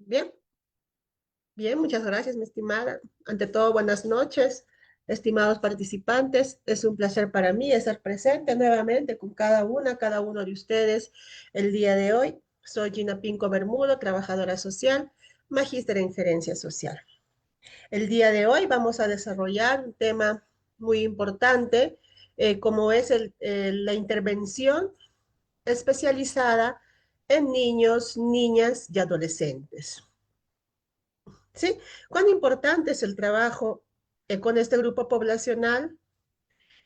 Bien, bien, muchas gracias, mi estimada. Ante todo, buenas noches, estimados participantes. Es un placer para mí estar presente nuevamente con cada uno de ustedes el día de hoy. Soy Gina Pinco Bermudo, trabajadora social, magíster en gerencia social. El día de hoy vamos a desarrollar un tema muy importante, como es la intervención especializada en niños, niñas y adolescentes. ¿Sí? ¿Cuán importante es el trabajo con este grupo poblacional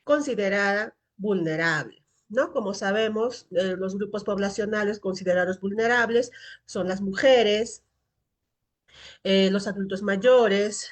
considerada vulnerable? ¿No? Como sabemos, los grupos poblacionales considerados vulnerables son las mujeres, los adultos mayores,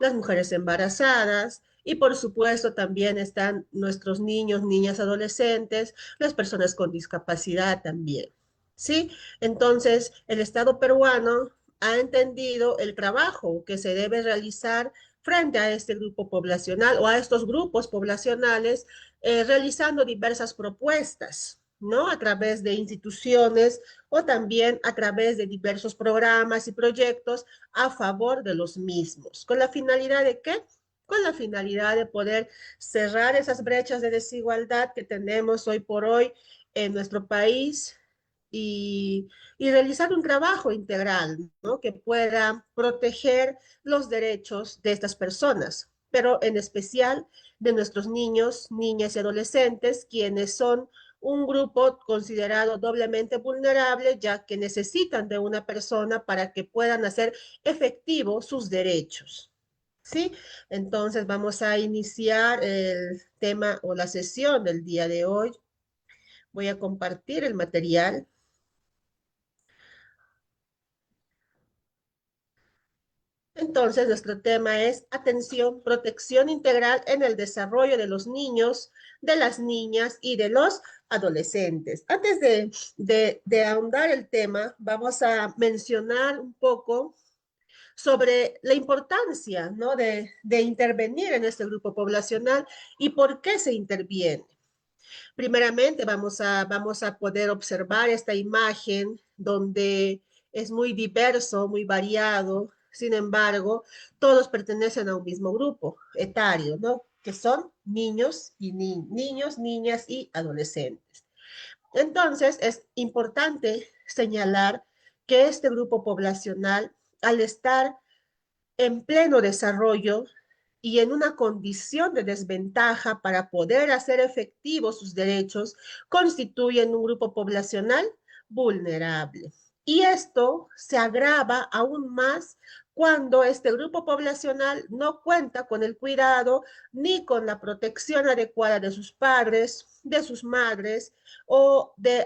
las mujeres embarazadas y por supuesto también están nuestros niños, niñas, adolescentes, las personas con discapacidad también. ¿Sí? Entonces, el Estado peruano ha entendido el trabajo que se debe realizar frente a este grupo poblacional o a estos grupos poblacionales, realizando diversas propuestas, ¿no? A través de instituciones o también a través de diversos programas y proyectos a favor de los mismos. ¿Con la finalidad de qué? Con la finalidad de poder cerrar esas brechas de desigualdad que tenemos hoy por hoy en nuestro país y realizar un trabajo integral, ¿no? Que pueda proteger los derechos de estas personas, pero en especial de nuestros niños, niñas y adolescentes, quienes son un grupo considerado doblemente vulnerable, ya que necesitan de una persona para que puedan hacer efectivos sus derechos. ¿Sí? Entonces vamos a iniciar el tema o la sesión del día de hoy. Voy a compartir el material. Entonces, nuestro tema es atención, protección integral en el desarrollo de los niños, de las niñas y de los adolescentes. Antes de ahondar el tema, vamos a mencionar un poco sobre la importancia, ¿no? de intervenir en este grupo poblacional y por qué se interviene. Primeramente, vamos a poder observar esta imagen donde es muy diverso, muy variado. Sin embargo, todos pertenecen a un mismo grupo etario, ¿no? Que son niños y niños, niñas y adolescentes. Entonces, es importante señalar que este grupo poblacional, al estar en pleno desarrollo y en una condición de desventaja para poder hacer efectivos sus derechos, constituyen un grupo poblacional vulnerable. Y esto se agrava aún más cuando este grupo poblacional no cuenta con el cuidado ni con la protección adecuada de sus padres, de sus madres o de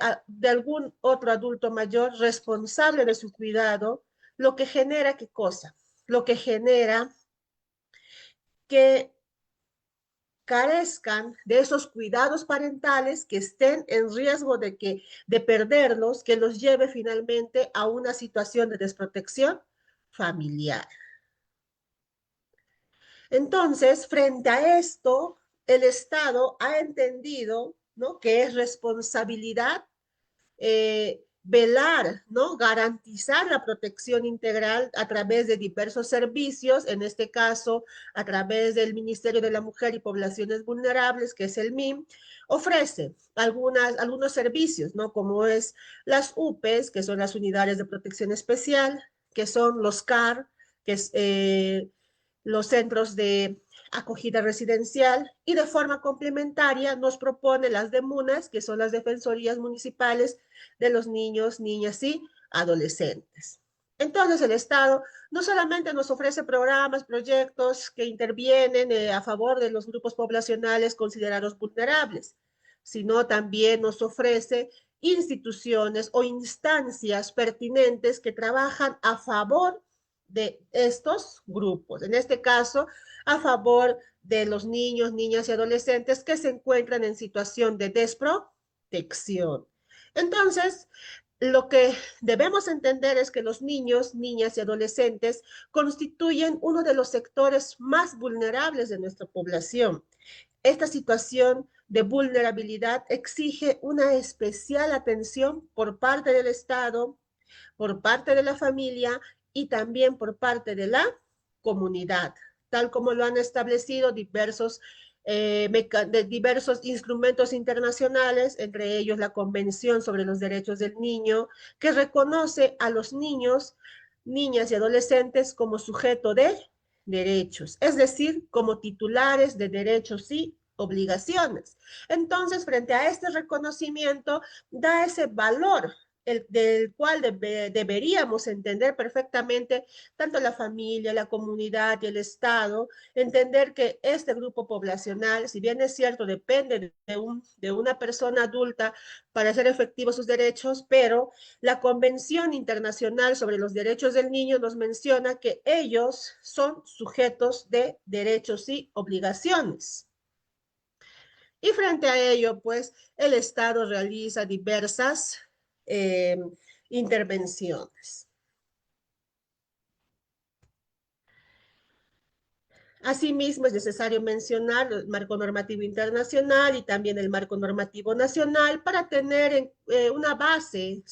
algún otro adulto mayor responsable de su cuidado, lo que genera qué cosa, lo que genera que carezcan de esos cuidados parentales, que estén en riesgo de perderlos, que los lleve finalmente a una situación de desprotección familiar. Entonces, frente a esto, el Estado ha entendido, ¿no?, que es responsabilidad velar, ¿no? Garantizar la protección integral a través de diversos servicios, en este caso a través del Ministerio de la Mujer y Poblaciones Vulnerables, que es el MIM, ofrece algunos servicios, ¿no? Como es las UPEs, que son las unidades de protección especial, que son los CAR, que es los centros de acogida residencial, y de forma complementaria nos propone las DEMUNAS, que son las Defensorías Municipales de los Niños, Niñas y Adolescentes. Entonces, el Estado no solamente nos ofrece programas, proyectos que intervienen a favor de los grupos poblacionales considerados vulnerables, sino también nos ofrece instituciones o instancias pertinentes que trabajan a favor de estos grupos. En este caso, a favor de los niños, niñas y adolescentes que se encuentran en situación de desprotección. Entonces, lo que debemos entender es que los niños, niñas y adolescentes constituyen uno de los sectores más vulnerables de nuestra población. Esta situación de vulnerabilidad exige una especial atención por parte del Estado por parte de la familia y también por parte de la comunidad, tal como lo han establecido diversos instrumentos internacionales, entre ellos la Convención sobre los Derechos del Niño, que reconoce a los niños, niñas y adolescentes como sujeto de derechos, es decir, como titulares de derechos y obligaciones. Entonces, frente a este reconocimiento, da ese valor del cual deberíamos entender perfectamente tanto la familia, la comunidad y el Estado, entender que este grupo poblacional, si bien es cierto, depende de una persona adulta para hacer efectivos sus derechos, pero la Convención Internacional sobre los Derechos del Niño nos menciona que ellos son sujetos de derechos y obligaciones. Y frente a ello, pues, el Estado realiza diversas eh, intervenciones. Asimismo, es necesario mencionar el marco normativo internacional y también el marco normativo nacional para tener una base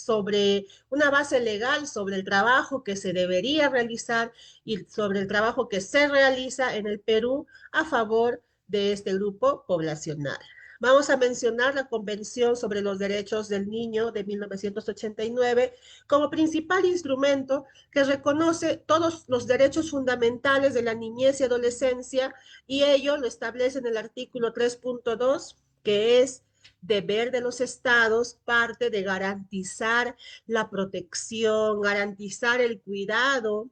legal sobre el trabajo que se debería realizar y sobre el trabajo que se realiza en el Perú a favor de este grupo poblacional. Vamos a mencionar la Convención sobre los Derechos del Niño de 1989 como principal instrumento que reconoce todos los derechos fundamentales de la niñez y adolescencia y ello lo establece en el artículo 3.2, que es deber de los estados, parte de garantizar la protección, garantizar el cuidado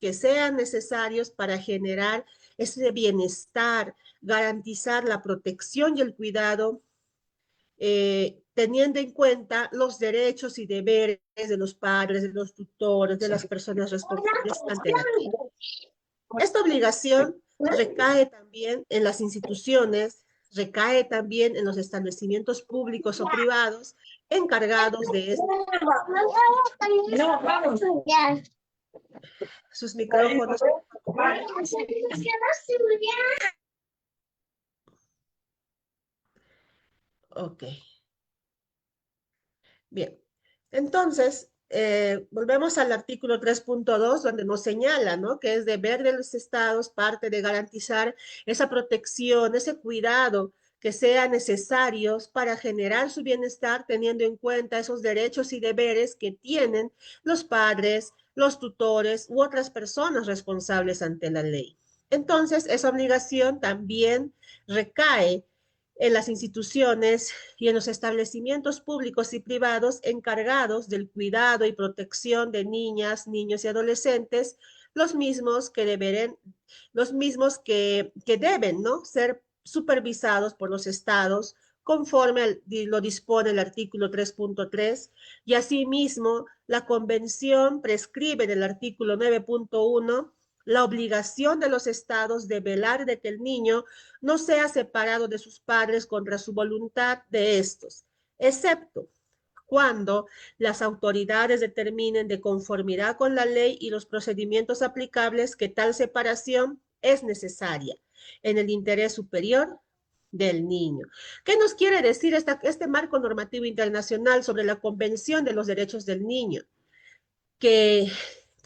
que sean necesarios para generar ese bienestar, garantizar la protección y el cuidado teniendo en cuenta los derechos y deberes de los padres, de los tutores, de las personas responsables ante la ley. Esta obligación recae también en las instituciones, recae también en los establecimientos públicos o privados encargados de sus micrófonos. Ok. Bien, entonces, volvemos al artículo 3.2, donde nos señala, ¿no? Que es deber de los estados, parte de garantizar esa protección, ese cuidado que sean necesarios para generar su bienestar, teniendo en cuenta esos derechos y deberes que tienen los padres, los tutores u otras personas responsables ante la ley. Entonces, esa obligación también recae en las instituciones y en los establecimientos públicos y privados encargados del cuidado y protección de niñas, niños y adolescentes, los mismos que deben, ¿no? Ser supervisados por los estados conforme lo dispone el artículo 3.3 y asimismo la convención prescribe en el artículo 9.1 la obligación de los estados de velar de que el niño no sea separado de sus padres contra su voluntad de estos, excepto cuando las autoridades determinen de conformidad con la ley y los procedimientos aplicables que tal separación es necesaria en el interés superior del niño. ¿Qué nos quiere decir este marco normativo internacional sobre la Convención de los Derechos del Niño? que,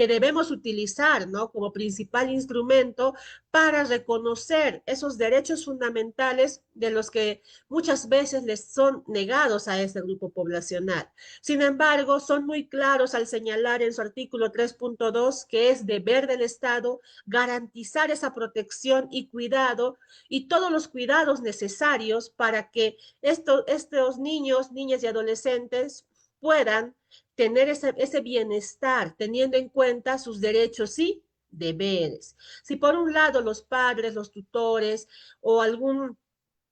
que debemos utilizar, ¿no? Como principal instrumento para reconocer esos derechos fundamentales de los que muchas veces les son negados a este grupo poblacional. Sin embargo, son muy claros al señalar en su artículo 3.2 que es deber del Estado garantizar esa protección y cuidado y todos los cuidados necesarios para que estos niños, niñas y adolescentes puedan tener ese bienestar, teniendo en cuenta sus derechos y deberes. Si por un lado los padres, los tutores o algún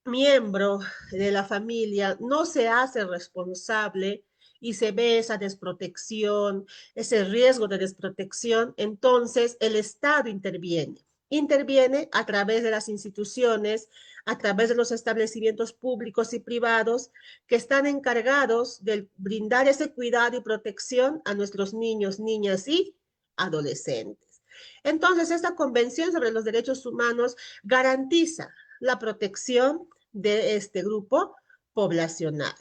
miembro de la familia no se hace responsable y se ve esa desprotección, ese riesgo de desprotección, entonces el Estado interviene. Interviene a través de las instituciones, a través de los establecimientos públicos y privados que están encargados de brindar ese cuidado y protección a nuestros niños, niñas y adolescentes. Entonces, esta Convención sobre los Derechos Humanos garantiza la protección de este grupo poblacional.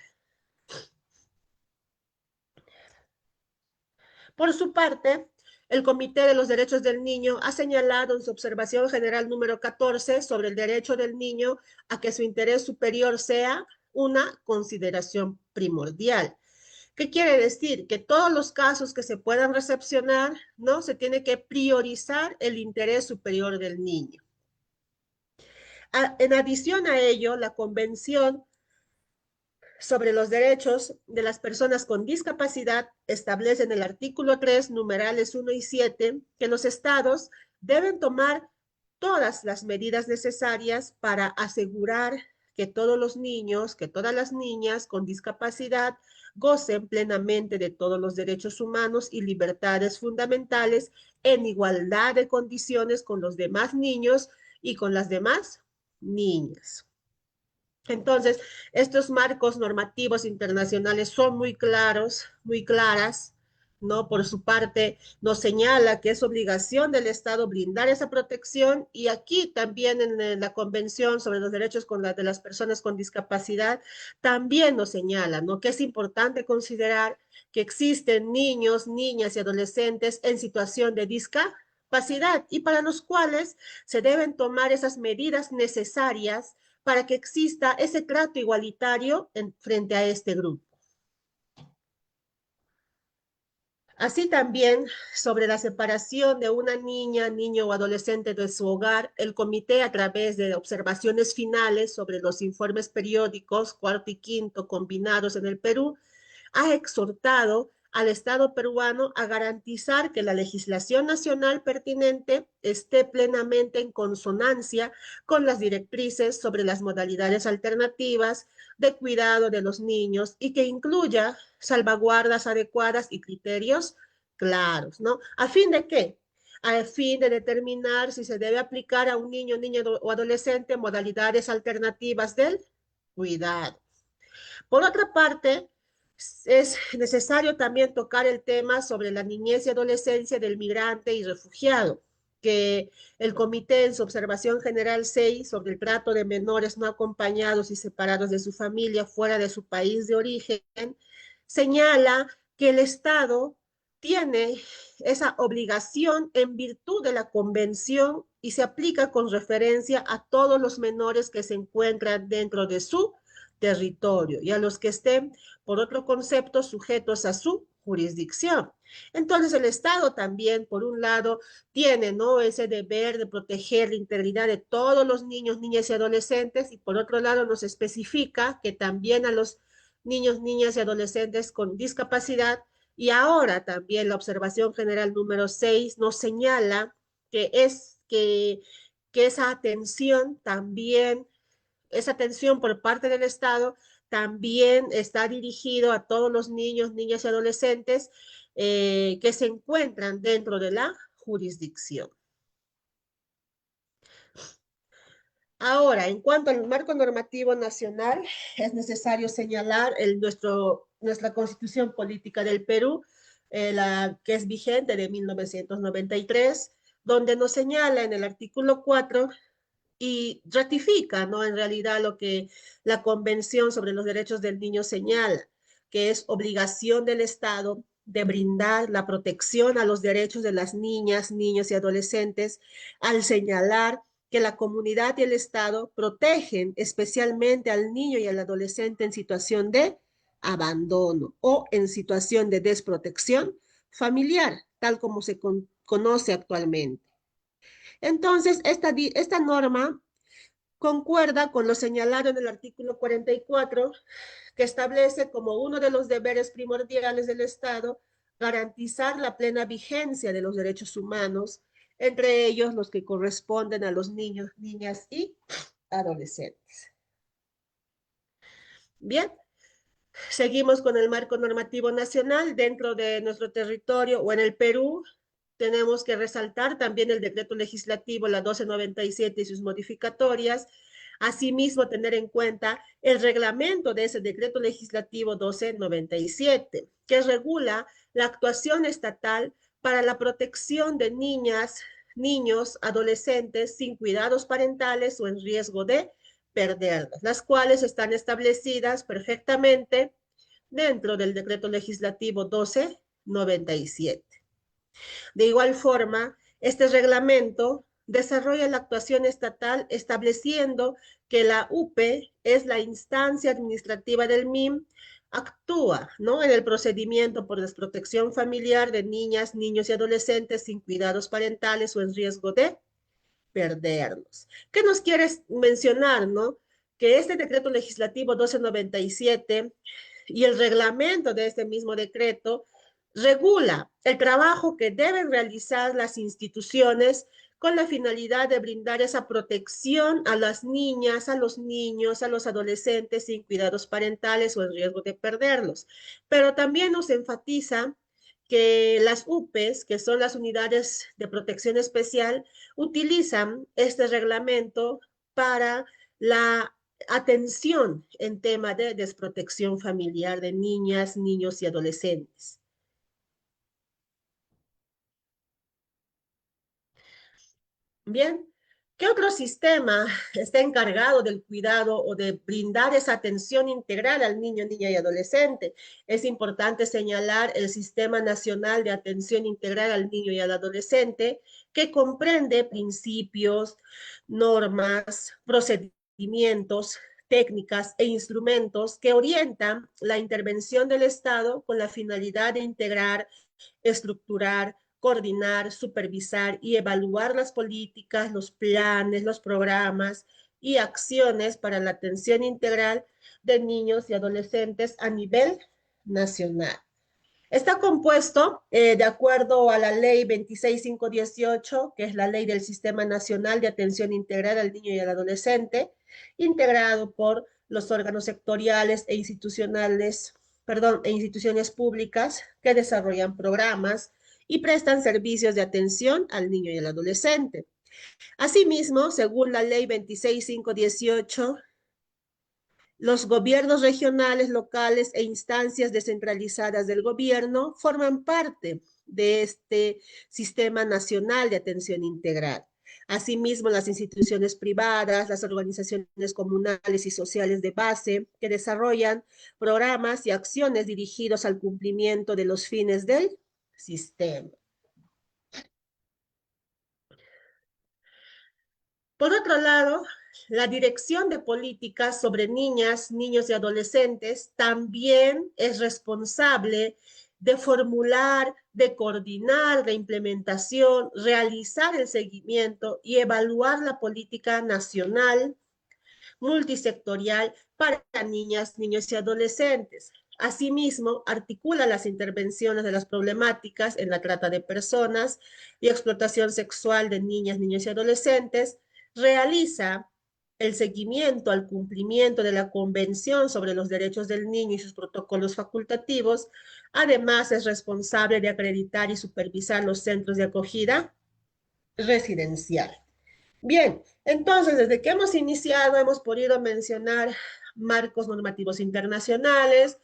Por su parte, el Comité de los Derechos del Niño ha señalado en su observación general número 14 sobre el derecho del niño a que su interés superior sea una consideración primordial. ¿Qué quiere decir? Que todos los casos que se puedan recepcionar, ¿no? Se tiene que priorizar el interés superior del niño. En adición a ello, la Convención sobre los derechos de las personas con discapacidad establece en el artículo 3, numerales 1 y 7, que los estados deben tomar todas las medidas necesarias para asegurar que todos los niños, que todas las niñas con discapacidad gocen plenamente de todos los derechos humanos y libertades fundamentales en igualdad de condiciones con los demás niños y con las demás niñas. Entonces, estos marcos normativos internacionales son muy claros, muy claras, ¿no? Por su parte, nos señala que es obligación del Estado brindar esa protección y aquí también en la Convención sobre los Derechos de las Personas con Discapacidad también nos señala, ¿no? Que es importante considerar que existen niños, niñas y adolescentes en situación de discapacidad y para los cuales se deben tomar esas medidas necesarias para que exista ese trato igualitario frente a este grupo. Así también, sobre la separación de una niña, niño o adolescente de su hogar, el comité, a través de observaciones finales sobre los informes periódicos cuarto y quinto combinados en el Perú, ha exhortado al Estado peruano a garantizar que la legislación nacional pertinente esté plenamente en consonancia con las directrices sobre las modalidades alternativas de cuidado de los niños y que incluya salvaguardas adecuadas y criterios claros, ¿no? ¿A fin de qué? A fin de determinar si se debe aplicar a un niño, niña o adolescente modalidades alternativas del cuidado. Por otra parte, es necesario también tocar el tema sobre la niñez y adolescencia del migrante y refugiado, que el comité en su observación general 6 sobre el trato de menores no acompañados y separados de su familia fuera de su país de origen, señala que el Estado tiene esa obligación en virtud de la convención y se aplica con referencia a todos los menores que se encuentran dentro de su territorio y a los que estén, por otro concepto, sujetos a su jurisdicción. Entonces el Estado también, por un lado, tiene, ¿no?, ese deber de proteger la integridad de todos los niños, niñas y adolescentes y por otro lado nos especifica que también a los niños, niñas y adolescentes con discapacidad y ahora también la observación general número 6 nos señala que que esa atención también esa atención por parte del Estado también está dirigido a todos los niños, niñas y adolescentes que se encuentran dentro de la jurisdicción. Ahora, en cuanto al marco normativo nacional, es necesario señalar nuestra Constitución Política del Perú, la que es vigente de 1993, donde nos señala en el artículo 4 y ratifica, ¿no?, en realidad lo que la Convención sobre los Derechos del Niño señala, que es obligación del Estado de brindar la protección a los derechos de las niñas, niños y adolescentes, al señalar que la comunidad y el Estado protegen especialmente al niño y al adolescente en situación de abandono o en situación de desprotección familiar, tal como se conoce actualmente. Entonces, esta norma concuerda con lo señalado en el artículo 44, que establece como uno de los deberes primordiales del Estado garantizar la plena vigencia de los derechos humanos, entre ellos los que corresponden a los niños, niñas y adolescentes. Bien, seguimos con el marco normativo nacional dentro de nuestro territorio o en el Perú. Tenemos que resaltar también el decreto legislativo, la 1297 y sus modificatorias. Asimismo, tener en cuenta el reglamento de ese decreto legislativo 1297, que regula la actuación estatal para la protección de niñas, niños, adolescentes sin cuidados parentales o en riesgo de perderlas, las cuales están establecidas perfectamente dentro del decreto legislativo 12 97. De igual forma, este reglamento desarrolla la actuación estatal estableciendo que la UPE es la instancia administrativa del MIM, actúa, ¿no?, en el procedimiento por desprotección familiar de niñas, niños y adolescentes sin cuidados parentales o en riesgo de perderlos. ¿Qué nos quieres mencionar, no? Que este decreto legislativo 1297 y el reglamento de este mismo decreto regula el trabajo que deben realizar las instituciones con la finalidad de brindar esa protección a las niñas, a los niños, a los adolescentes sin cuidados parentales o en riesgo de perderlos. Pero también nos enfatiza que las UPEs, que son las unidades de protección especial, utilizan este reglamento para la atención en tema de desprotección familiar de niñas, niños y adolescentes. Bien, ¿qué otro sistema está encargado del cuidado o de brindar esa atención integral al niño, niña y adolescente? Es importante señalar el Sistema Nacional de Atención Integral al Niño y al Adolescente, que comprende principios, normas, procedimientos, técnicas e instrumentos que orientan la intervención del Estado con la finalidad de integrar, estructurar, coordinar, supervisar y evaluar las políticas, los planes, los programas y acciones para la atención integral de niños y adolescentes a nivel nacional. Está compuesto de acuerdo a la ley 26518, que es la ley del Sistema Nacional de Atención Integral al Niño y al Adolescente, integrado por los órganos sectoriales e institucionales, perdón, e instituciones públicas que desarrollan programas y prestan servicios de atención al niño y al adolescente. Asimismo, según la ley 26518, los gobiernos regionales, locales e instancias descentralizadas del gobierno forman parte de este Sistema Nacional de Atención Integral. Asimismo, las instituciones privadas, las organizaciones comunales y sociales de base que desarrollan programas y acciones dirigidos al cumplimiento de los fines del sistema. Por otro lado, la Dirección de Políticas sobre Niñas, Niños y Adolescentes también es responsable de formular, de coordinar la implementación, realizar el seguimiento y evaluar la política nacional multisectorial para niñas, niños y adolescentes. Asimismo, articula las intervenciones de las problemáticas en la trata de personas y explotación sexual de niñas, niños y adolescentes, realiza el seguimiento al cumplimiento de la Convención sobre los Derechos del Niño y sus protocolos facultativos. Además, es responsable de acreditar y supervisar los centros de acogida residencial. Bien, entonces, desde que hemos iniciado, hemos podido mencionar marcos normativos internacionales,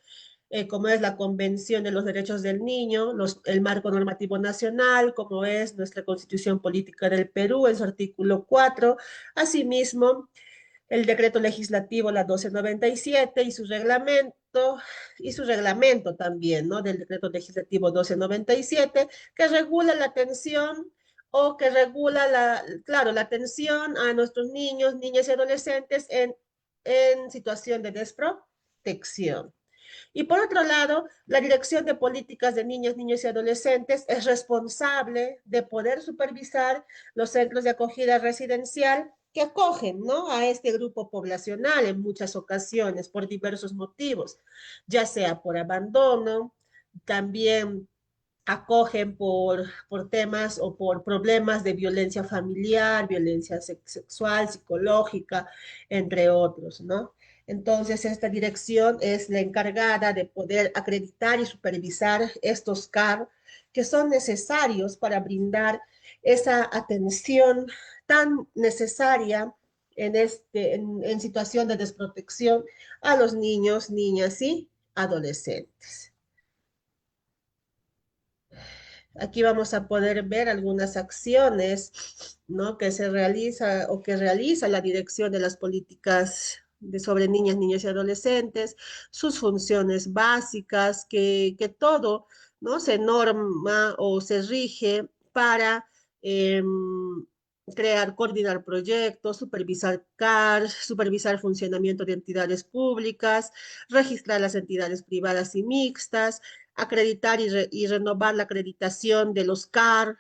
como es la Convención de los Derechos del Niño, el marco normativo nacional, como es nuestra Constitución Política del Perú en su artículo 4, asimismo, el decreto legislativo la 1297 y su reglamento también, ¿no? Del decreto legislativo 1297, que regula la atención o que regula claro, la atención a nuestros niños, niñas y adolescentes en situación de desprotección. Y por otro lado, la Dirección de Políticas de Niñas, Niños y Adolescentes es responsable de poder supervisar los centros de acogida residencial que acogen, ¿no?, a este grupo poblacional en muchas ocasiones por diversos motivos, ya sea por abandono, también acogen por temas o por problemas de violencia familiar, violencia sexual, psicológica, entre otros, ¿no? Entonces, esta dirección es la encargada de poder acreditar y supervisar estos CAR que son necesarios para brindar esa atención tan necesaria en situación de desprotección a los niños, niñas y adolescentes. Aquí vamos a poder ver algunas acciones, ¿no?, que se realiza o que realiza la Dirección de las Políticas sobre niñas, niños y adolescentes, sus funciones básicas, que todo, ¿no? Se norma o se rige para crear, coordinar proyectos, supervisar CAR, supervisar funcionamiento de entidades públicas, registrar las entidades privadas y mixtas, acreditar y renovar la acreditación de los CAR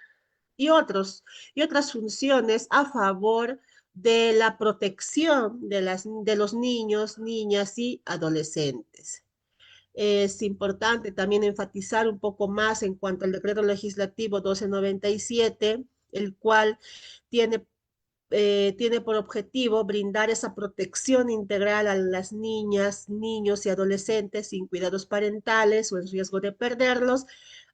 y, y otras funciones a favor de la protección de los niños, niñas y adolescentes. Es importante también enfatizar un poco más en cuanto al decreto legislativo 1297, el cual tiene tiene por objetivo brindar esa protección integral a las niñas, niños y adolescentes sin cuidados parentales o en riesgo de perderlos,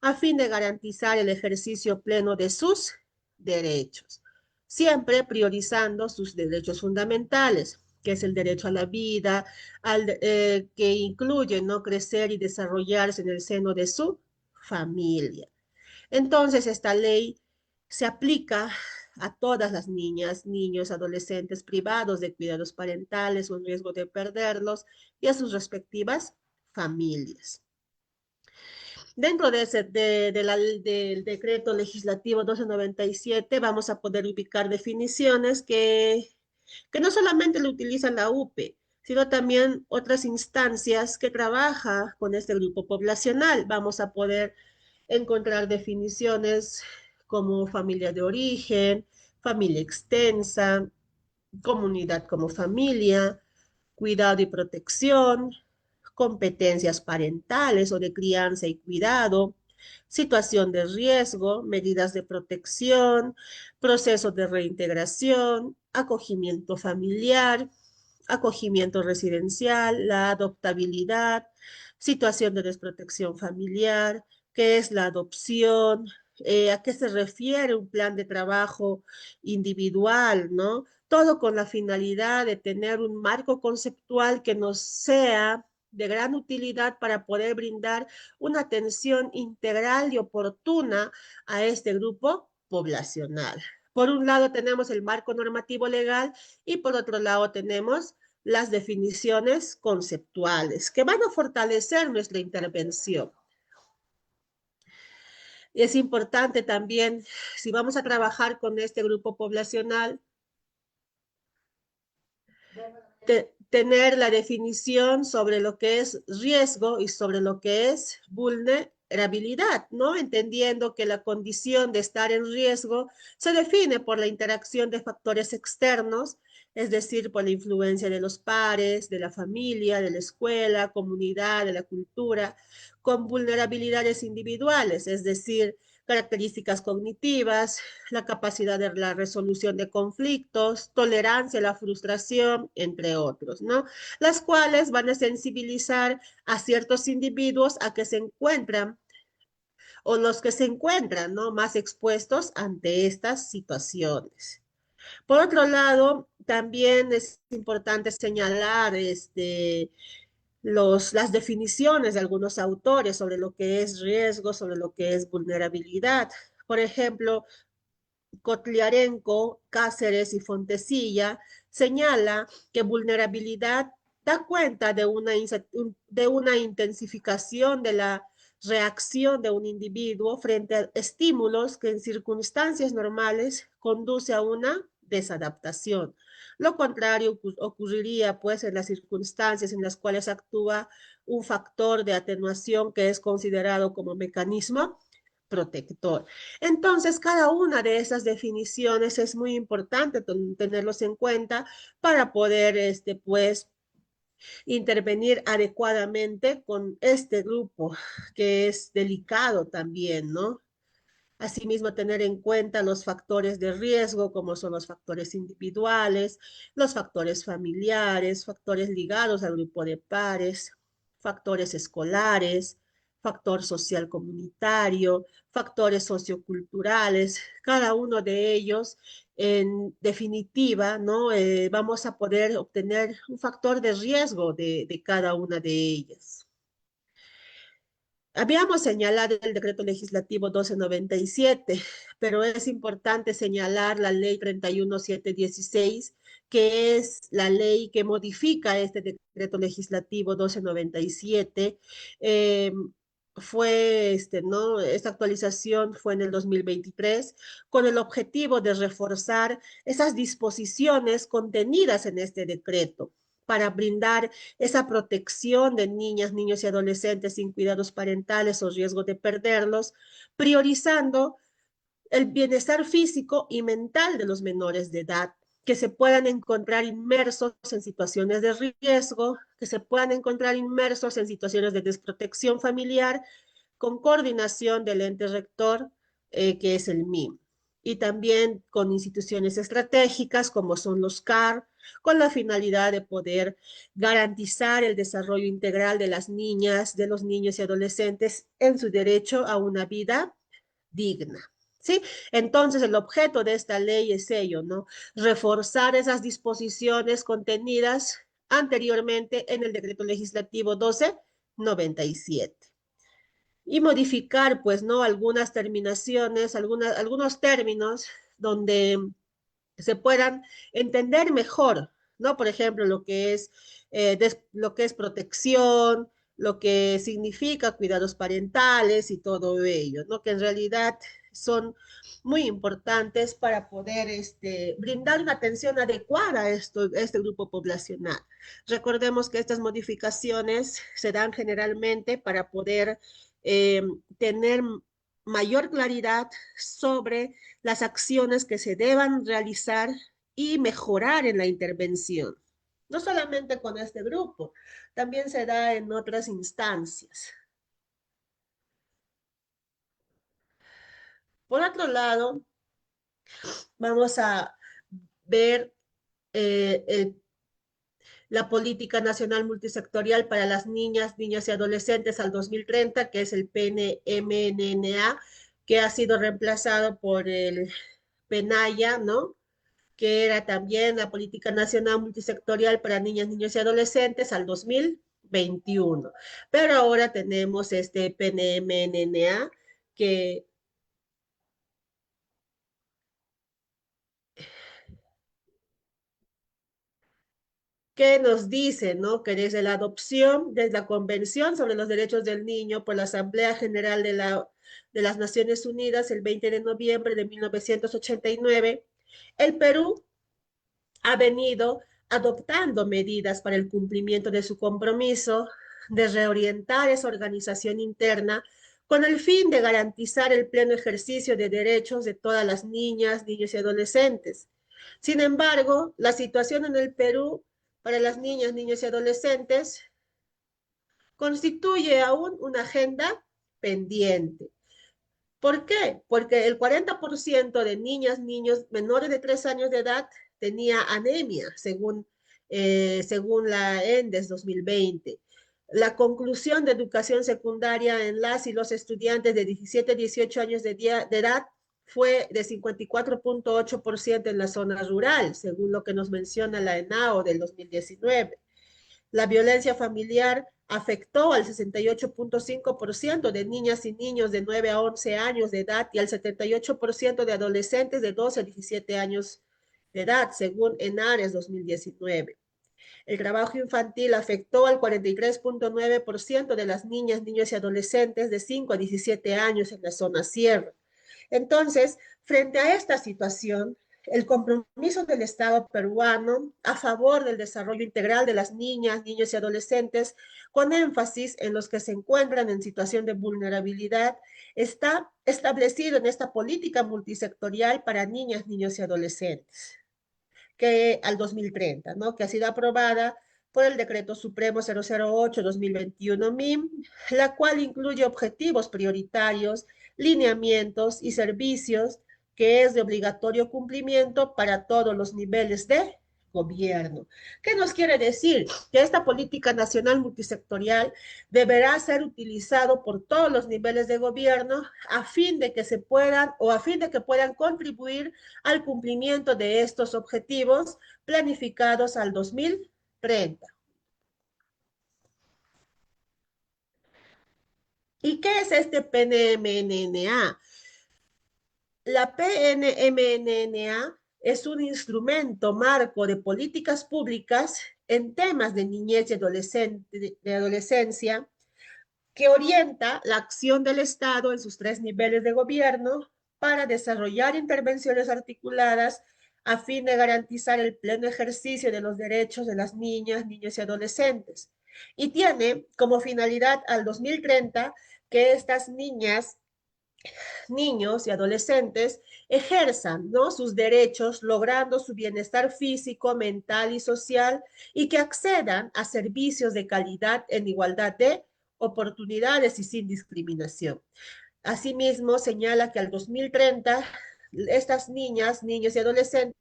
a fin de garantizar el ejercicio pleno de sus derechos, siempre priorizando sus derechos fundamentales, que es el derecho a la vida, que incluye no crecer y desarrollarse en el seno de su familia. Entonces, esta ley se aplica a todas las niñas, niños, adolescentes privados de cuidados parentales o en riesgo de perderlos y a sus respectivas familias. Dentro del decreto legislativo 1297 vamos a poder ubicar definiciones que no solamente lo utiliza la UPE, sino también otras instancias que trabajan con este grupo poblacional. Vamos a poder encontrar definiciones como familia de origen, familia extensa, comunidad como familia, cuidado y protección, competencias parentales o de crianza y cuidado, situación de riesgo, medidas de protección, procesos de reintegración, acogimiento familiar, acogimiento residencial, la adoptabilidad, situación de desprotección familiar, qué es la adopción, a qué se refiere un plan de trabajo individual, ¿no? Todo con la finalidad de tener un marco conceptual que nos sea de gran utilidad para poder brindar una atención integral y oportuna a este grupo poblacional. Por un lado tenemos el marco normativo legal y por otro lado tenemos las definiciones conceptuales que van a fortalecer nuestra intervención. Y es importante también, si vamos a trabajar con este grupo poblacional, tener la definición sobre lo que es riesgo y sobre lo que es vulnerabilidad, ¿no? Entendiendo que la condición de estar en riesgo se define por la interacción de factores externos, es decir, por la influencia de los pares, de la familia, de la escuela, comunidad, de la cultura, con vulnerabilidades individuales, es decir, características cognitivas, la capacidad de la resolución de conflictos, tolerancia a la frustración, entre otros, ¿no? Las cuales van a sensibilizar a ciertos individuos a que se encuentran o los que se encuentran, ¿no? Más expuestos ante estas situaciones. Por otro lado, también es importante señalar las definiciones de algunos autores sobre lo que es riesgo, sobre lo que es vulnerabilidad. Por ejemplo, Kotliarenko, Cáceres y Fontecilla señala que vulnerabilidad da cuenta de una intensificación de la reacción de un individuo frente a estímulos que en circunstancias normales conduce a una desadaptación. Lo contrario ocurriría pues en las circunstancias en las cuales actúa un factor de atenuación que es considerado como mecanismo protector. Entonces, cada una de esas definiciones es muy importante tenerlos en cuenta para poder, pues, intervenir adecuadamente con este grupo que es delicado también, ¿no? Asimismo, tener en cuenta los factores de riesgo, como son los factores individuales, los factores familiares, factores ligados al grupo de pares, factores escolares, factor social comunitario, factores socioculturales, cada uno de ellos, en definitiva, ¿no? Vamos a poder obtener un factor de riesgo de cada una de ellas. Habíamos señalado el decreto legislativo 1297, pero es importante señalar la ley 31716, que es la ley que modifica este decreto legislativo 1297. Eh, ¿no? Esta actualización fue en el 2023 con el objetivo de reforzar esas disposiciones contenidas en este decreto para brindar esa protección de niñas, niños y adolescentes sin cuidados parentales o riesgo de perderlos, priorizando el bienestar físico y mental de los menores de edad, que se puedan encontrar inmersos en situaciones de riesgo, que se puedan encontrar inmersos en situaciones de desprotección familiar, con coordinación del ente rector, que es el MIM, y también con instituciones estratégicas como son los CAR, con la finalidad de poder garantizar el desarrollo integral de las niñas, de los niños y adolescentes en su derecho a una vida digna. ¿Sí? Entonces, el objeto de esta ley es ello, ¿no? Reforzar esas disposiciones contenidas anteriormente en el decreto legislativo 1297 y modificar, pues, ¿no? Algunas terminaciones, algunos términos donde se puedan entender mejor, ¿no? Por ejemplo, lo que es protección, lo que significa cuidados parentales y todo ello, ¿no? Que en realidad son muy importantes para poder brindar una atención adecuada a este grupo poblacional. Recordemos que estas modificaciones se dan generalmente para poder eh, tener mayor claridad sobre las acciones que se deban realizar y mejorar en la intervención. No solamente con este grupo, también se da en otras instancias. Por otro lado, vamos a ver el la Política Nacional Multisectorial para las Niñas, Niños y Adolescentes al 2030, que es el PNMNA, que ha sido reemplazado por el PENAYA, ¿no? Que era también la Política Nacional Multisectorial para Niñas, Niños y Adolescentes al 2021. Pero ahora tenemos este PNMNA que nos dice, ¿no? Que desde la adopción, desde la Convención sobre los Derechos del Niño por la Asamblea General de las Naciones Unidas el 20 de noviembre de 1989, el Perú ha venido adoptando medidas para el cumplimiento de su compromiso de reorientar esa organización interna con el fin de garantizar el pleno ejercicio de derechos de todas las niñas, niños y adolescentes. Sin embargo, la situación en el Perú para las niñas, niños y adolescentes constituye aún una agenda pendiente. ¿Por qué? Porque el 40% de niñas, niños menores de 3 años de edad tenía anemia, según la ENDES 2020. La conclusión de educación secundaria en las y los estudiantes de 17 a 18 años de edad fue de 54.8% en la zona rural, según lo que nos menciona la ENAO del 2019. La violencia familiar afectó al 68.5% de niñas y niños de 9 a 11 años de edad y al 78% de adolescentes de 12 a 17 años de edad, según ENARES 2019. El trabajo infantil afectó al 43.9% de las niñas, niños y adolescentes de 5 a 17 años en la zona sierra. Entonces, frente a esta situación, el compromiso del Estado peruano a favor del desarrollo integral de las niñas, niños y adolescentes, con énfasis en los que se encuentran en situación de vulnerabilidad, está establecido en esta política multisectorial para niñas, niños y adolescentes que al 2030, ¿no? Que ha sido aprobada por el Decreto Supremo 008-2021 MIM, la cual incluye objetivos prioritarios, lineamientos y servicios que es de obligatorio cumplimiento para todos los niveles de gobierno. ¿Qué nos quiere decir? Que esta política nacional multisectorial deberá ser utilizado por todos los niveles de gobierno a fin de que se puedan o a fin de que puedan contribuir al cumplimiento de estos objetivos planificados al 2030. ¿Y qué es este PNMNA? La PNMNA es un instrumento marco de políticas públicas en temas de niñez y de adolescencia que orienta la acción del Estado en sus tres niveles de gobierno para desarrollar intervenciones articuladas a fin de garantizar el pleno ejercicio de los derechos de las niñas, niños y adolescentes. Y tiene como finalidad al 2030 que estas niñas, niños y adolescentes ejerzan, ¿no?, sus derechos, logrando su bienestar físico, mental y social, y que accedan a servicios de calidad en igualdad de oportunidades y sin discriminación. Asimismo, señala que al 2030 estas niñas, niños y adolescentes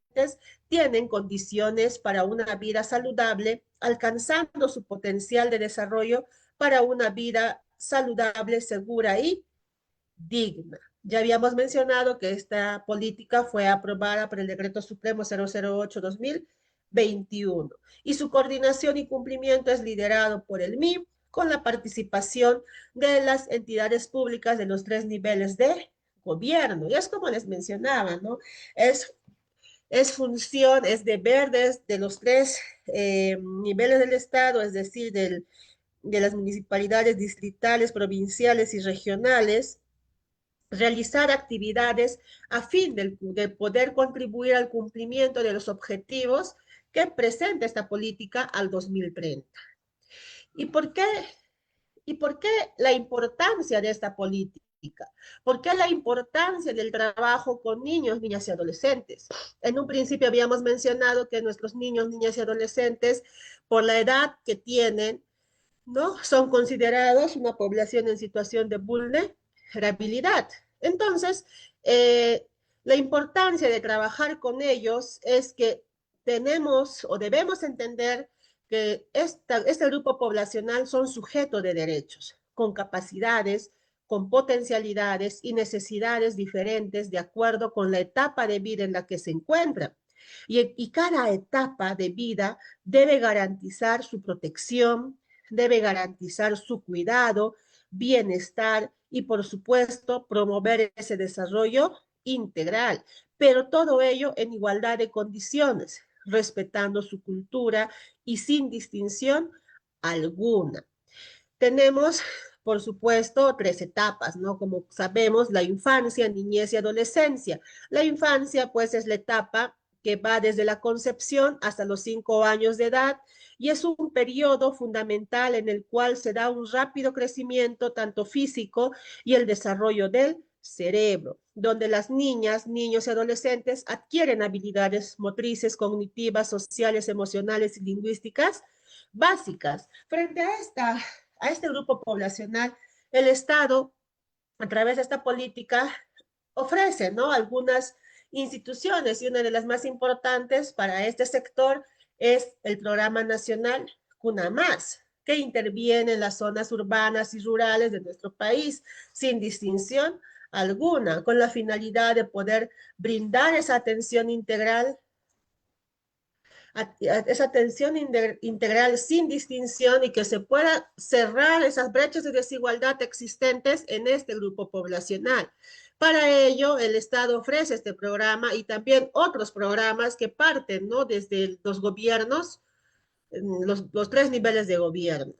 tienen condiciones para una vida saludable, alcanzando su potencial de desarrollo para una vida saludable, segura y digna. Ya habíamos mencionado que esta política fue aprobada por el Decreto Supremo 008-2021 y su coordinación y cumplimiento es liderado por el MIM con la participación de las entidades públicas de los tres niveles de gobierno. Y es como les mencionaba, ¿no? Es, es función, es deber de los tres niveles del Estado, es decir, de las municipalidades distritales, provinciales y regionales, realizar actividades a fin de poder contribuir al cumplimiento de los objetivos que presenta esta política al 2030. ¿Y por qué? ¿Y por qué la importancia de esta política? ¿Por qué la importancia del trabajo con niños, niñas y adolescentes? En un principio habíamos mencionado que nuestros niños, niñas y adolescentes, por la edad que tienen, ¿no?, son considerados una población en situación de vulnerabilidad. Entonces, eh, la importancia de trabajar con ellos es que tenemos o debemos entender que este grupo poblacional son sujetos de derechos, con capacidades, con potencialidades y necesidades diferentes de acuerdo con la etapa de vida en la que se encuentran. Y cada etapa de vida debe garantizar su protección, debe garantizar su cuidado, bienestar y, por supuesto, promover ese desarrollo integral, pero todo ello en igualdad de condiciones, respetando su cultura y sin distinción alguna. Tenemos, por supuesto, tres etapas, ¿no? Como sabemos, la infancia, niñez y adolescencia. La infancia, pues, es la etapa que va desde la concepción hasta los 5 años de edad y es un periodo fundamental en el cual se da un rápido crecimiento tanto físico y el desarrollo del cerebro, donde las niñas, niños y adolescentes adquieren habilidades motrices, cognitivas, sociales, emocionales y lingüísticas básicas. Frente a este grupo poblacional, el Estado, a través de esta política, ofrece, ¿no?, algunas instituciones y una de las más importantes para este sector es el Programa Nacional Cuna Más, que interviene en las zonas urbanas y rurales de nuestro país sin distinción alguna, con la finalidad de poder brindar esa atención integral, esa atención integral sin distinción y que se pueda cerrar esas brechas de desigualdad existentes en este grupo poblacional. Para ello, el Estado ofrece este programa y también otros programas que parten, ¿no?, desde los gobiernos, los tres niveles de gobierno.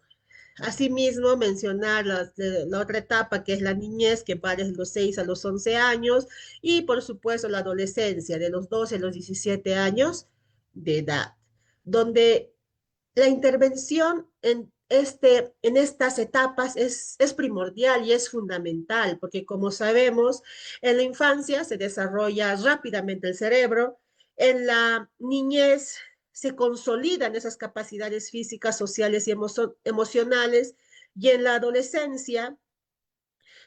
Asimismo, mencionar la otra etapa que es la niñez, que va desde los 6 a los 11 años, y por supuesto la adolescencia, de los 12 a los 17 años de edad, donde la intervención en estas etapas es primordial y es fundamental, porque como sabemos, en la infancia se desarrolla rápidamente el cerebro, en la niñez se consolidan esas capacidades físicas, sociales y emocionales, y en la adolescencia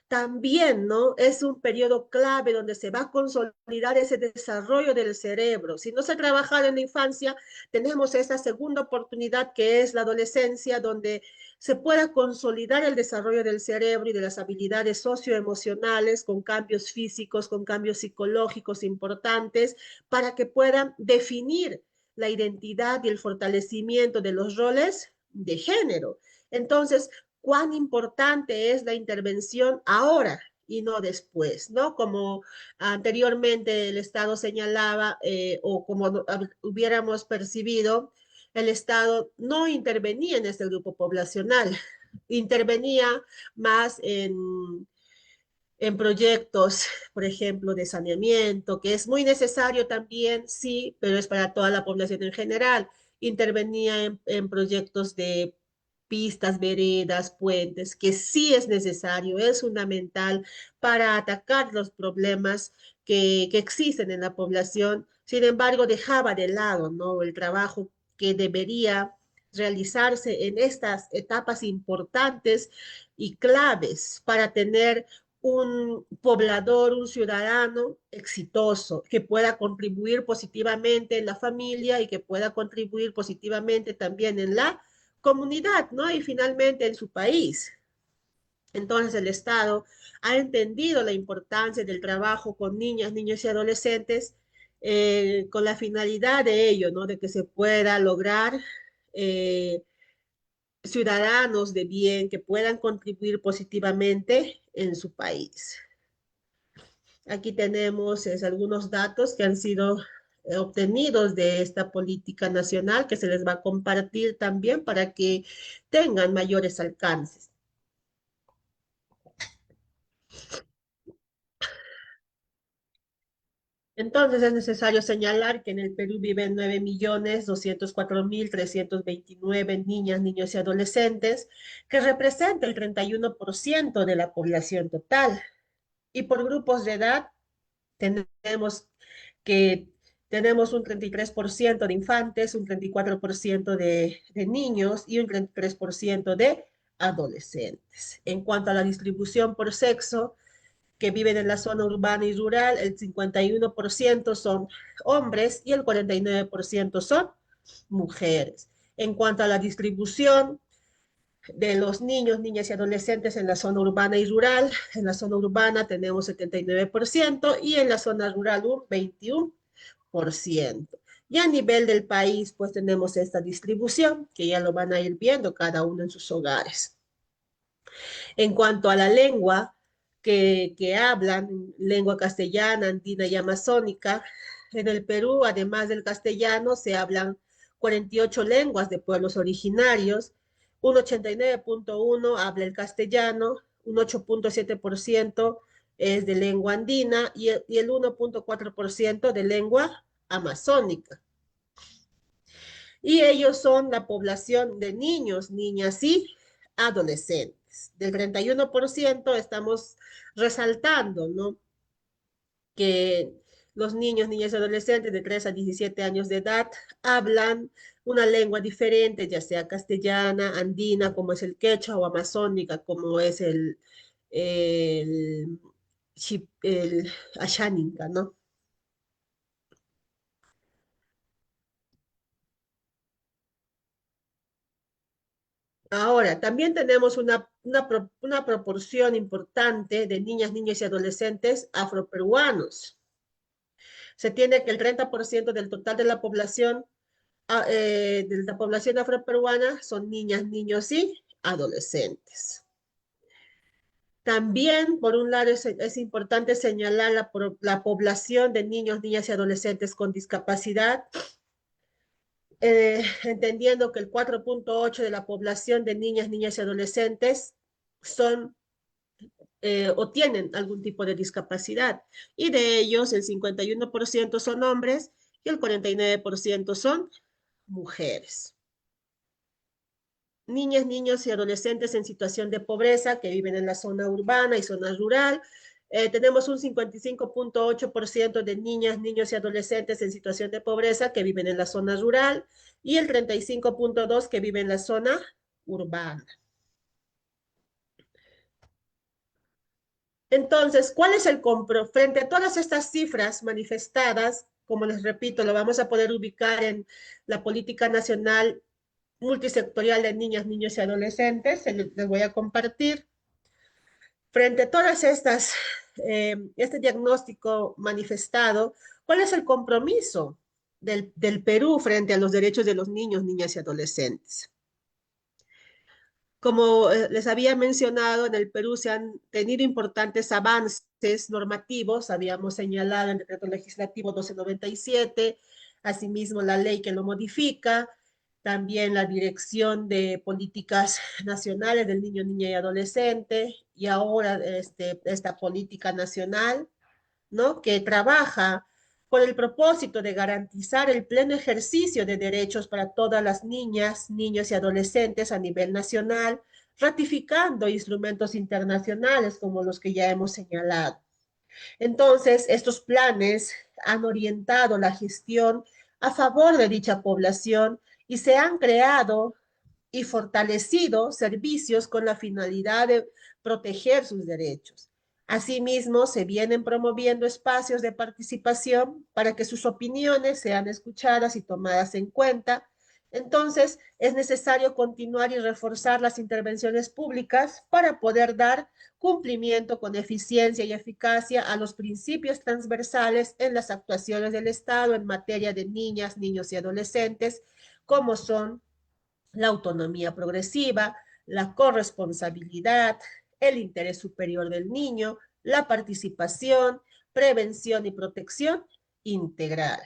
también, ¿no? Es un periodo clave donde se va a consolidar ese desarrollo del cerebro. Si no se trabaja en la infancia, tenemos esa segunda oportunidad que es la adolescencia, donde se pueda consolidar el desarrollo del cerebro y de las habilidades socioemocionales con cambios físicos, con cambios psicológicos importantes, para que puedan definir la identidad y el fortalecimiento de los roles de género. Entonces, cuán importante es la intervención ahora y no después, ¿no? Como anteriormente el Estado señalaba o como hubiéramos percibido, el Estado no intervenía en este grupo poblacional, intervenía más en proyectos, por ejemplo, de saneamiento, que es muy necesario también, sí, pero es para toda la población en general. Intervenía en proyectos de pistas, veredas, puentes, que sí es necesario, es fundamental para atacar los problemas que existen en la población. Sin embargo, dejaba de lado, ¿no? El trabajo que debería realizarse en estas etapas importantes y claves para tener un poblador, un ciudadano exitoso, que pueda contribuir positivamente en la familia y que pueda contribuir positivamente también en la comunidad, ¿no? Y finalmente en su país. Entonces el Estado ha entendido la importancia del trabajo con niñas, niños y adolescentes con la finalidad de ello, ¿no? De que se pueda lograr eh, ciudadanos de bien que puedan contribuir positivamente en su país. Aquí tenemos algunos datos que han sido obtenidos de esta política nacional que se les va a compartir también para que tengan mayores alcances. Entonces es necesario señalar que en el Perú viven 9.204.329 niñas, niños y adolescentes, que representa el 31% de la población total. Y por grupos de edad tenemos que tenemos un 33% de infantes, un 34% de niños y un 33% de adolescentes. En cuanto a la distribución por sexo, que viven en la zona urbana y rural, el 51% son hombres y el 49% son mujeres. En cuanto a la distribución de los niños, niñas y adolescentes en la zona urbana y rural, en la zona urbana tenemos 79% y en la zona rural un 21%. Y a nivel del país, pues tenemos esta distribución, que ya lo van a ir viendo cada uno en sus hogares. En cuanto a la lengua que hablan, lengua castellana, andina y amazónica, en el Perú, además del castellano, se hablan 48 lenguas de pueblos originarios, un 89.1 habla el castellano, un 8.7% es de lengua andina y el 1.4% de lengua amazónica. Y ellos son la población de niños, niñas y adolescentes. Del 31% estamos resaltando, ¿no? Que los niños, niñas y adolescentes de 3 a 17 años de edad hablan una lengua diferente, ya sea castellana, andina, como es el quechua, o amazónica, como es el, el asháninka, ¿no? Ahora, también tenemos una proporción importante de niñas, niños y adolescentes afroperuanos. Se tiene que el 30% del total de la población afroperuana son niñas, niños y adolescentes. También, por un lado, es importante señalar la población de niños, niñas y adolescentes con discapacidad, entendiendo que el 4.8 de la población de niñas, niñas y adolescentes son o tienen algún tipo de discapacidad. Y de ellos, el 51% son hombres y el 49% son mujeres. Niñas, niños y adolescentes en situación de pobreza que viven en la zona urbana y zona rural. Tenemos un 55.8% de niñas, niños y adolescentes en situación de pobreza que viven en la zona rural y el 35.2% que viven en la zona urbana. Entonces, ¿cuál es el compro? Frente a todas estas cifras manifestadas, como les repito, lo vamos a poder ubicar en la política nacional multisectorial de niñas, niños y adolescentes, les voy a compartir. Frente a todas estas, este diagnóstico manifestado, ¿cuál es el compromiso del Perú frente a los derechos de los niños, niñas y adolescentes? Como les había mencionado, en el Perú se han tenido importantes avances normativos, habíamos señalado el decreto legislativo 1297, asimismo la ley que lo modifica, también la Dirección de Políticas Nacionales del Niño, Niña y Adolescente, y ahora esta política nacional, ¿no? Que trabaja con el propósito de garantizar el pleno ejercicio de derechos para todas las niñas, niños y adolescentes a nivel nacional, ratificando instrumentos internacionales como los que ya hemos señalado. Entonces, estos planes han orientado la gestión a favor de dicha población y se han creado y fortalecido servicios con la finalidad de proteger sus derechos. Asimismo, se vienen promoviendo espacios de participación para que sus opiniones sean escuchadas y tomadas en cuenta. Entonces, es necesario continuar y reforzar las intervenciones públicas para poder dar cumplimiento con eficiencia y eficacia a los principios transversales en las actuaciones del Estado en materia de niñas, niños y adolescentes, como son la autonomía progresiva, la corresponsabilidad, el interés superior del niño, la participación, prevención y protección integral.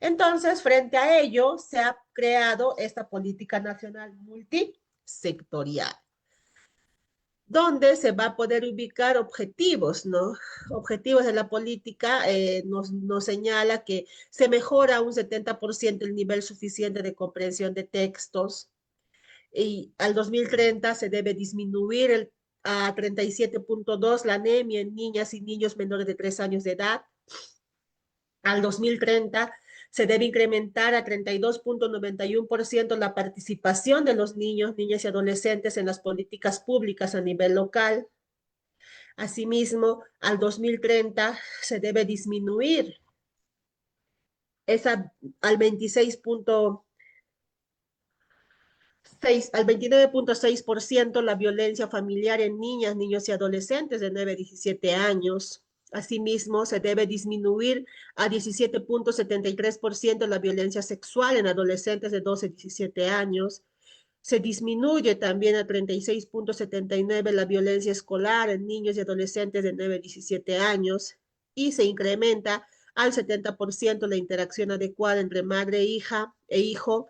Entonces, frente a ello, se ha creado esta política nacional multisectorial, donde se va a poder ubicar objetivos, ¿no? Objetivos de la política nos señala que se mejora un 70% el nivel suficiente de comprensión de textos, y al 2030 se debe disminuir a 37.2 la anemia en niñas y niños menores de 3 años de edad. Al 2030 se debe incrementar a 32.91% la participación de los niños, niñas y adolescentes en las políticas públicas a nivel local. Asimismo, al 2030 se debe disminuir esa al 29.6% la violencia familiar en niñas, niños y adolescentes de 9 a 17 años. Asimismo, se debe disminuir a 17.73% la violencia sexual en adolescentes de 12 a 17 años. Se disminuye también a 36.79 la violencia escolar en niños y adolescentes de 9 a 17 años. Y se incrementa al 70% la interacción adecuada entre madre, hija e hijo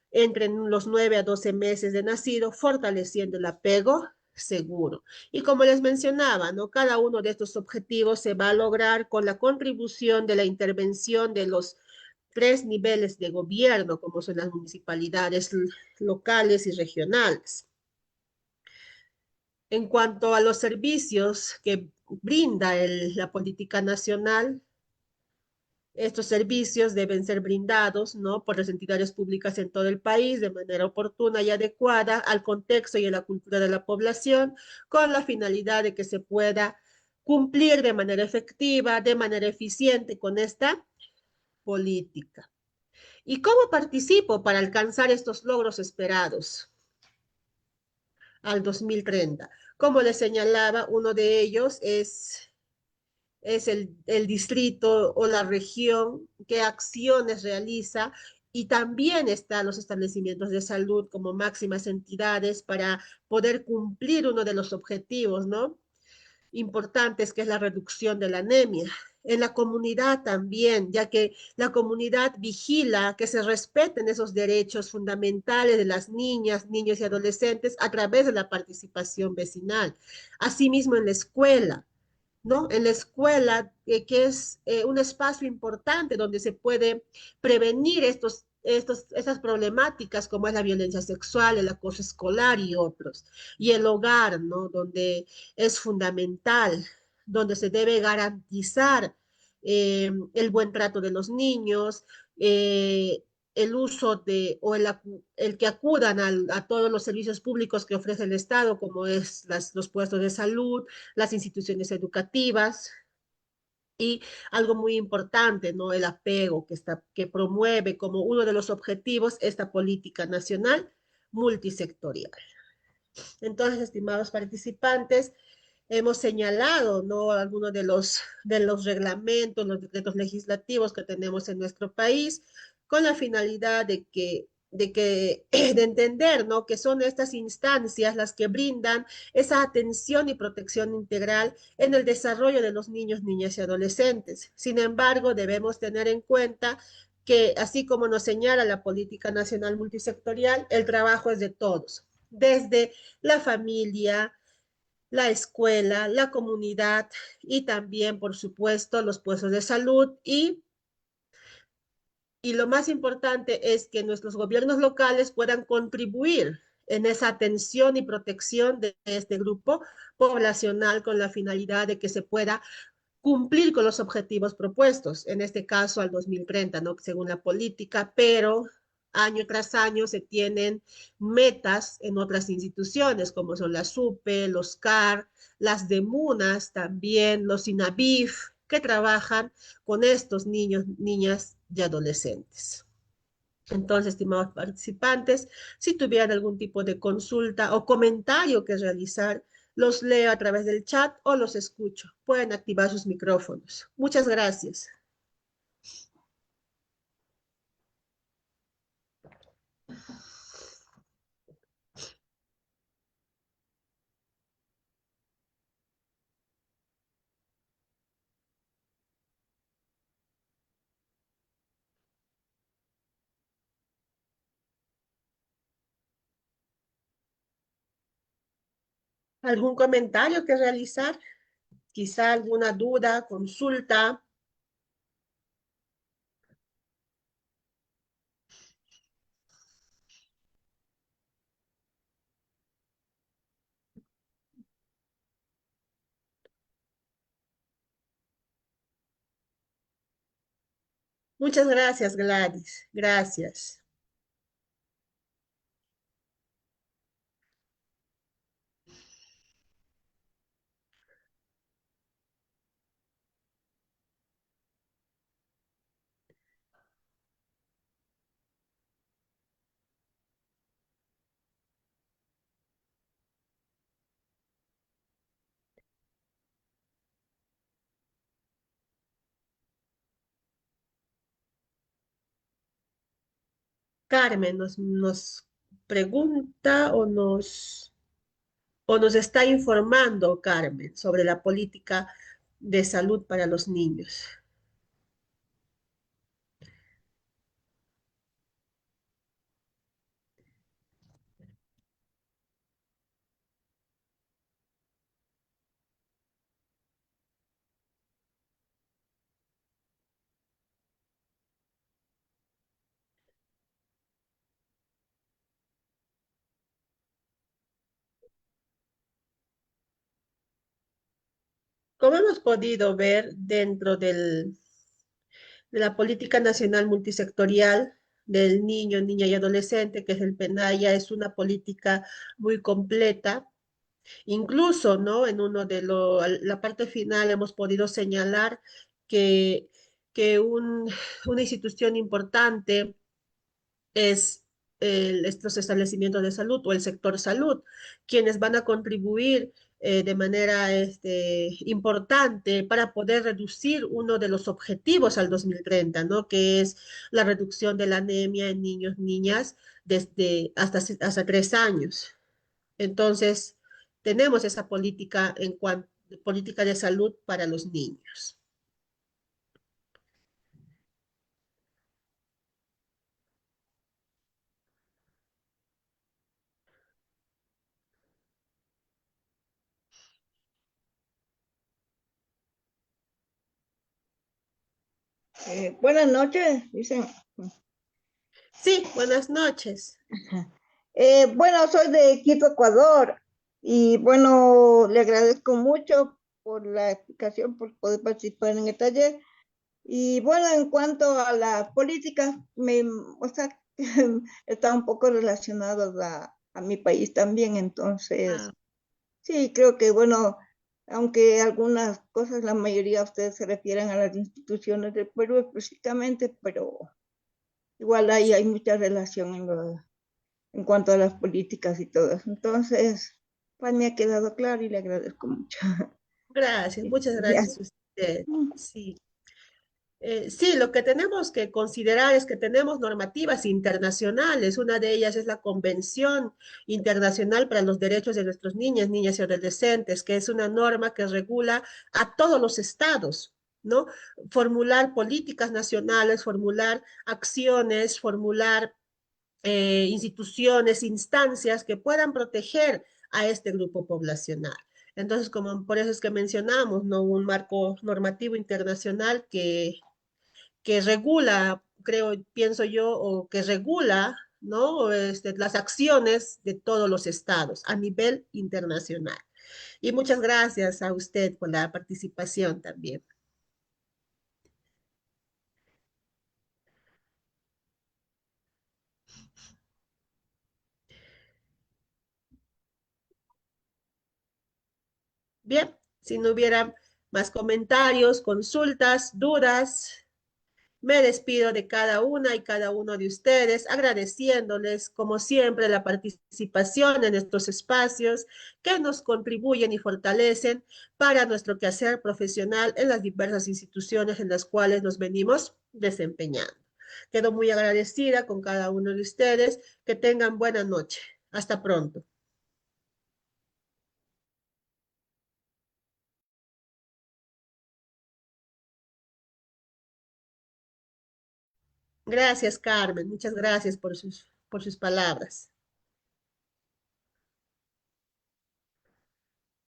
entre los 9 a 12 meses de nacido, fortaleciendo el apego seguro. Y como les mencionaba, ¿no? Cada uno de estos objetivos se va a lograr con la contribución de la intervención de los tres niveles de gobierno, como son las municipalidades locales y regionales. En cuanto a los servicios que brinda la política nacional, estos servicios deben ser brindados, ¿no? Por las entidades públicas en todo el país de manera oportuna y adecuada al contexto y a la cultura de la población, con la finalidad de que se pueda cumplir de manera efectiva, de manera eficiente con esta política. ¿Y cómo participo para alcanzar estos logros esperados al 2030? Como les señalaba, uno de ellos es el distrito o la región, qué acciones realiza, y también están los establecimientos de salud como máximas entidades para poder cumplir uno de los objetivos, ¿no? Importantes, que es la reducción de la anemia. En la comunidad también, ya que la comunidad vigila que se respeten esos derechos fundamentales de las niñas, niños y adolescentes a través de la participación vecinal. Asimismo, en la escuela, ¿no? En la escuela, que es un espacio importante donde se puede prevenir estas problemáticas como es la violencia sexual, el acoso escolar y otros. Y el hogar, ¿no? Donde es fundamental, donde se debe garantizar el buen trato de los niños, el uso de, o el que acudan a todos los servicios públicos que ofrece el Estado, como es los puestos de salud, las instituciones educativas, y algo muy importante, ¿no? El apego que promueve como uno de los objetivos esta política nacional multisectorial. Entonces, estimados participantes, hemos señalado, ¿no? Algunos de los reglamentos, los decretos legislativos que tenemos en nuestro país, con la finalidad de entender, ¿no? Que son estas instancias las que brindan esa atención y protección integral en el desarrollo de los niños, niñas y adolescentes. Sin embargo, debemos tener en cuenta que, así como nos señala la Política Nacional Multisectorial, el trabajo es de todos, desde la familia, la escuela, la comunidad y también, por supuesto, los puestos de salud y lo más importante es que nuestros gobiernos locales puedan contribuir en esa atención y protección de este grupo poblacional con la finalidad de que se pueda cumplir con los objetivos propuestos, en este caso al 2030, ¿no? Según la política, pero año tras año se tienen metas en otras instituciones, como son la SUPE, los CAR, las DEMUNAS también, los INAVIF, que trabajan con estos niños, niñas y adolescentes. Entonces, estimados participantes, si tuvieran algún tipo de consulta o comentario que realizar, los leo a través del chat o los escucho. Pueden activar sus micrófonos. Muchas gracias. ¿Algún comentario que realizar? Quizá alguna duda, consulta. Muchas gracias, Gladys. Gracias. Carmen nos pregunta o nos está informando, Carmen, sobre la política de salud para los niños. Como hemos podido ver dentro de la Política Nacional Multisectorial del niño, niña y adolescente, que es el PENAYA, es una política muy completa. Incluso, ¿no? En uno de la parte final hemos podido señalar que, que una institución importante es estos establecimientos de salud o el sector salud, quienes van a contribuir de manera importante para poder reducir uno de los objetivos al 2030, ¿no? Que es la reducción de la anemia en niños, niñas, desde hasta 3 años. Entonces, tenemos esa política en cuanto política de salud para los niños. Buenas noches, dicen. Sí, buenas noches. Bueno, soy de Quito, Ecuador, y bueno, le agradezco mucho por la explicación, por poder participar en el taller. Y bueno, en cuanto a la política, o sea, está un poco relacionado a mi país también, Ah, entonces, sí, creo que bueno, aunque algunas cosas, la mayoría de ustedes se refieren a las instituciones del Perú específicamente, pero igual ahí hay mucha relación en cuanto a las políticas y todo eso. Entonces, pues me ha quedado claro y le agradezco mucho. gracias, muchas Ya. gracias a usted. Sí. Sí, lo que tenemos que considerar es que tenemos normativas internacionales. Una de ellas es la Convención Internacional para los Derechos de nuestros niñas, niñas y adolescentes, que es una norma que regula a todos los estados, ¿no? Formular políticas nacionales, formular acciones, formular instituciones, instancias que puedan proteger a este grupo poblacional. Entonces, como por eso es que mencionamos, ¿no? Un marco normativo internacional que regula, creo, pienso yo, o que regula, ¿no? Las acciones de todos los estados a nivel internacional. Y muchas gracias a usted por la participación también. Bien, si no hubiera más comentarios, consultas, dudas, me despido de cada una y cada uno de ustedes, agradeciéndoles, como siempre, la participación en estos espacios que nos contribuyen y fortalecen para nuestro quehacer profesional en las diversas instituciones en las cuales nos venimos desempeñando. Quedo muy agradecida con cada uno de ustedes. Que tengan buena noche. Hasta pronto. Gracias, Carmen. Muchas gracias por sus palabras.